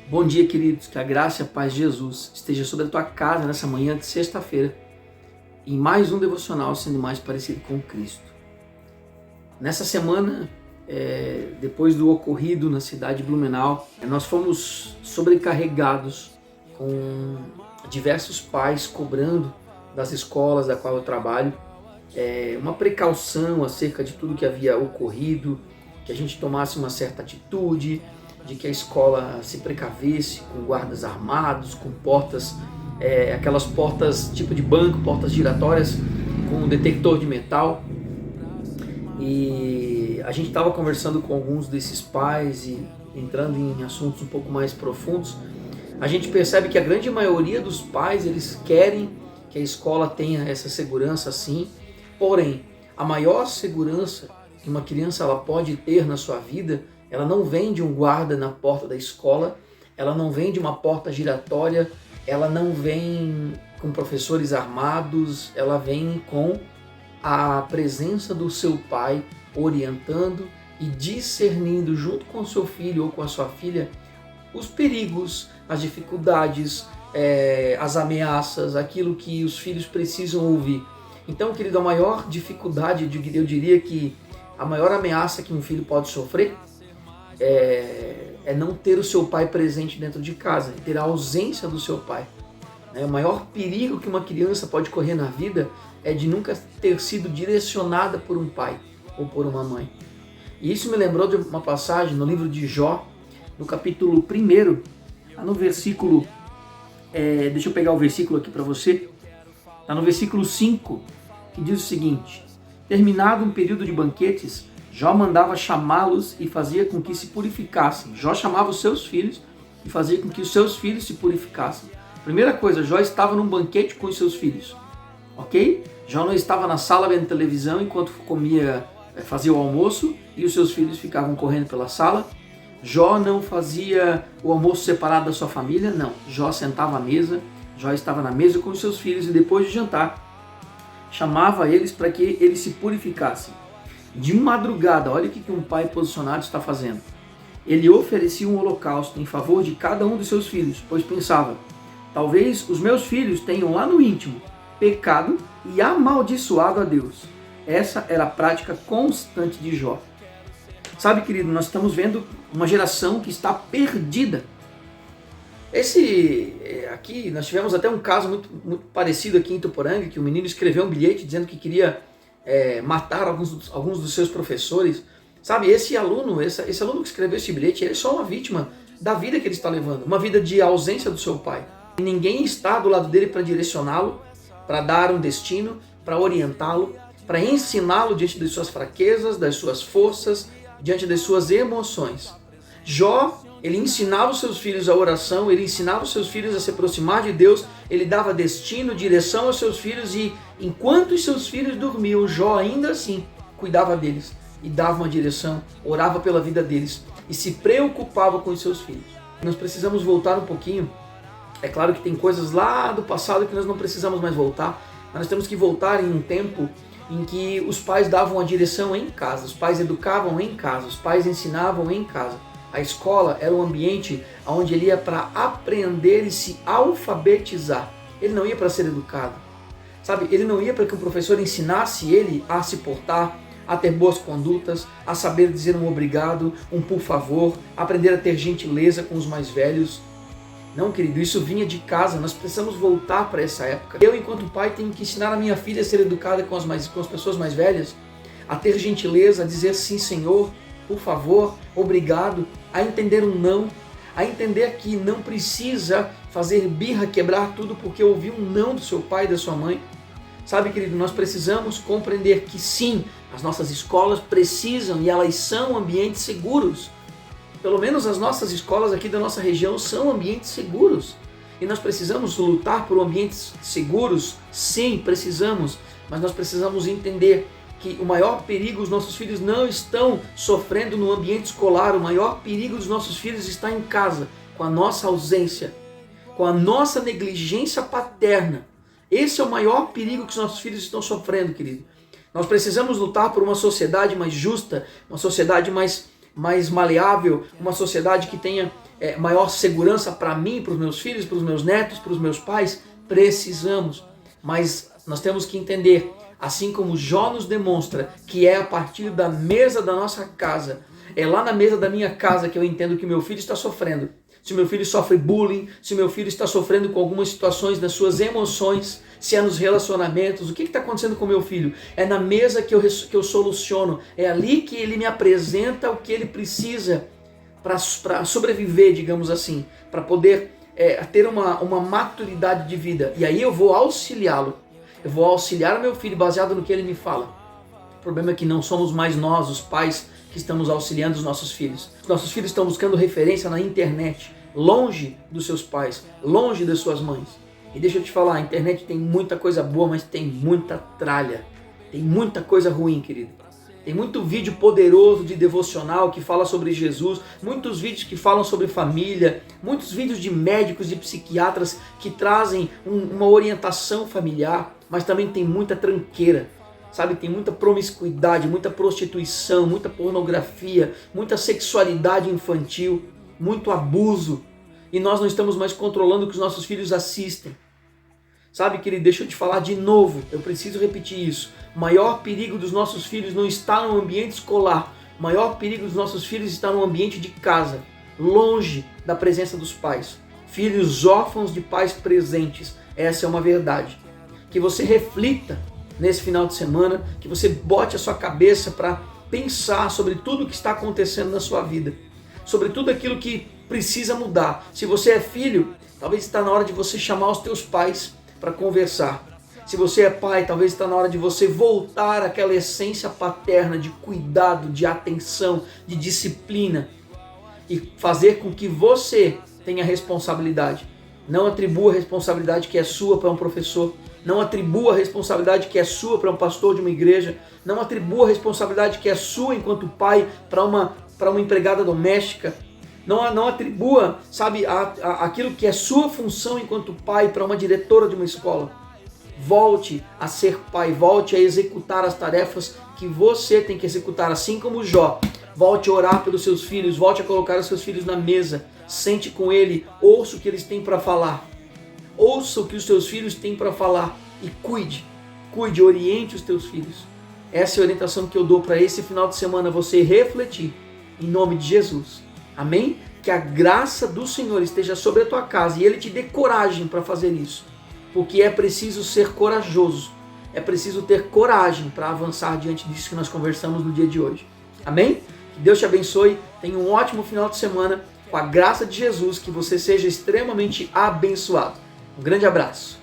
Bom dia, queridos, que a graça e a paz de Jesus esteja sobre a tua casa nessa manhã de sexta-feira, em mais um devocional sendo mais parecido com Cristo. Nessa semana, depois do ocorrido na cidade de Blumenau, nós fomos sobrecarregados com diversos pais cobrando das escolas da qual eu trabalho uma precaução acerca de tudo que havia ocorrido, que a gente tomasse uma certa atitude, de que a escola se precavesse com guardas armados, com portas, aquelas portas tipo de banco, portas giratórias com detector de metal. E a gente estava conversando com alguns desses pais e entrando em assuntos um pouco mais profundos. A gente percebe que a grande maioria dos pais, eles querem que a escola tenha essa segurança sim, porém, a maior segurança que uma criança ela pode ter na sua vida, ela não vem de um guarda na porta da escola, ela não vem de uma porta giratória, ela não vem com professores armados, ela vem com a presença do seu pai orientando e discernindo junto com o seu filho ou com a sua filha os perigos, as dificuldades, as ameaças, aquilo que os filhos precisam ouvir. Então, querido, a maior dificuldade, eu diria que a maior ameaça que um filho pode sofrer é não ter o seu pai presente dentro de casa, ter a ausência do seu pai. O maior perigo que uma criança pode correr na vida é de nunca ter sido direcionada por um pai ou por uma mãe. E isso me lembrou de uma passagem no livro de Jó, no capítulo 1, no versículo, deixa eu pegar o versículo aqui para você, está no versículo 5, que diz o seguinte: terminado um período de banquetes, Jó mandava chamá-los e fazia com que se purificassem. Jó chamava os seus filhos e fazia com que os seus filhos se purificassem. Primeira coisa, Jó estava num banquete com os seus filhos, ok? Jó não estava na sala vendo televisão enquanto fazia o almoço e os seus filhos ficavam correndo pela sala. Jó não fazia o almoço separado da sua família, não. Jó sentava à mesa, Jó estava na mesa com os seus filhos e depois de jantar, chamava eles para que eles se purificassem. De madrugada, olha o que um pai posicionado está fazendo. Ele oferecia um holocausto em favor de cada um dos seus filhos, pois pensava: talvez os meus filhos tenham lá no íntimo pecado e amaldiçoado a Deus. Essa era a prática constante de Jó. Sabe, querido, nós estamos vendo uma geração que está perdida. Aqui, nós tivemos até um caso muito parecido aqui em Ituporanga, que o menino escreveu um bilhete dizendo que queria matar alguns dos seus professores. Sabe, esse aluno que escreveu esse bilhete, ele é só uma vítima da vida que ele está levando, uma vida de ausência do seu pai. Ninguém está do lado dele para direcioná-lo, para dar um destino, para orientá-lo, para ensiná-lo diante das suas fraquezas, das suas forças, diante das suas emoções. Jó, ele ensinava os seus filhos a oração, ele ensinava os seus filhos a se aproximar de Deus, ele dava destino, direção aos seus filhos e enquanto os seus filhos dormiam, Jó ainda assim cuidava deles e dava uma direção, orava pela vida deles e se preocupava com os seus filhos. Nós precisamos voltar um pouquinho. É claro que tem coisas lá do passado que nós não precisamos mais voltar, mas nós temos que voltar em um tempo em que os pais davam a direção em casa, os pais educavam em casa, os pais ensinavam em casa. A escola era um ambiente onde ele ia para aprender e se alfabetizar. Ele não ia para ser educado. Sabe, ele não ia para que o professor ensinasse ele a se portar, a ter boas condutas, a saber dizer um obrigado, um por favor, aprender a ter gentileza com os mais velhos. Não, querido, isso vinha de casa, nós precisamos voltar para essa época. Eu, enquanto pai, tenho que ensinar a minha filha a ser educada com as pessoas mais velhas, a ter gentileza, a dizer sim, senhor, por favor, obrigado, a entender um não, a entender que não precisa fazer birra, quebrar tudo porque ouviu um não do seu pai e da sua mãe. Sabe, querido, nós precisamos compreender que sim, as nossas escolas precisam e elas são ambientes seguros. Pelo menos as nossas escolas aqui da nossa região são ambientes seguros. E nós precisamos lutar por ambientes seguros? Sim, precisamos. Mas nós precisamos entender que o maior perigo os nossos filhos não estão sofrendo no ambiente escolar. O maior perigo dos nossos filhos está em casa, com a nossa ausência, com a nossa negligência paterna. Esse é o maior perigo que os nossos filhos estão sofrendo, querido. Nós precisamos lutar por uma sociedade mais justa, uma sociedade mais maleável, uma sociedade que tenha maior segurança para mim, para os meus filhos, para os meus netos, para os meus pais? Precisamos, mas nós temos que entender, assim como Jó nos demonstra, que é a partir da mesa da nossa casa, é lá na mesa da minha casa que eu entendo que meu filho está sofrendo. Se meu filho sofre bullying, se meu filho está sofrendo com algumas situações nas suas emoções, se é nos relacionamentos, o que está acontecendo com meu filho? É na mesa que eu soluciono, é ali que ele me apresenta o que ele precisa para sobreviver, digamos assim, para poder ter uma maturidade de vida. E aí eu vou auxiliá-lo, eu vou auxiliar o meu filho baseado no que ele me fala. O problema é que não somos mais nós, os pais, que estamos auxiliando os nossos filhos. Os nossos filhos estão buscando referência na internet, longe dos seus pais, longe das suas mães. E deixa eu te falar, a internet tem muita coisa boa, mas tem muita tralha. Tem muita coisa ruim, querido. Tem muito vídeo poderoso de devocional que fala sobre Jesus, muitos vídeos que falam sobre família, muitos vídeos de médicos e psiquiatras que trazem uma orientação familiar, mas também tem muita tranqueira. Sabe, tem muita promiscuidade, muita prostituição, muita pornografia, muita sexualidade infantil, muito abuso. E nós não estamos mais controlando o que os nossos filhos assistem. Sabe, querido, deixa eu te falar de novo, eu preciso repetir isso. O maior perigo dos nossos filhos não está no ambiente escolar. O maior perigo dos nossos filhos está no ambiente de casa, longe da presença dos pais. Filhos órfãos de pais presentes, essa é uma verdade. Que você reflita nesse final de semana, que você bote a sua cabeça para pensar sobre tudo o que está acontecendo na sua vida, sobre tudo aquilo que precisa mudar. Se você é filho, talvez está na hora de você chamar os teus pais para conversar. Se você é pai, talvez está na hora de você voltar àquela essência paterna de cuidado, de atenção, de disciplina e fazer com que você tenha responsabilidade. Não atribua a responsabilidade que é sua para um professor. Não atribua a responsabilidade que é sua para um pastor de uma igreja. Não atribua a responsabilidade que é sua enquanto pai para uma empregada doméstica. Não atribua, sabe, aquilo que é sua função enquanto pai para uma diretora de uma escola. Volte a ser pai, volte a executar as tarefas que você tem que executar, assim como Jó. Volte a orar pelos seus filhos, volte a colocar os seus filhos na mesa, sente com ele, ouça o que eles têm para falar. Ouça o que os teus filhos têm para falar e cuide, oriente os teus filhos. Essa é a orientação que eu dou para esse final de semana, você refletir, em nome de Jesus. Amém? Que a graça do Senhor esteja sobre a tua casa e Ele te dê coragem para fazer isso. Porque é preciso ser corajoso, é preciso ter coragem para avançar diante disso que nós conversamos no dia de hoje. Amém? Que Deus te abençoe, tenha um ótimo final de semana, com a graça de Jesus, que você seja extremamente abençoado. Um grande abraço.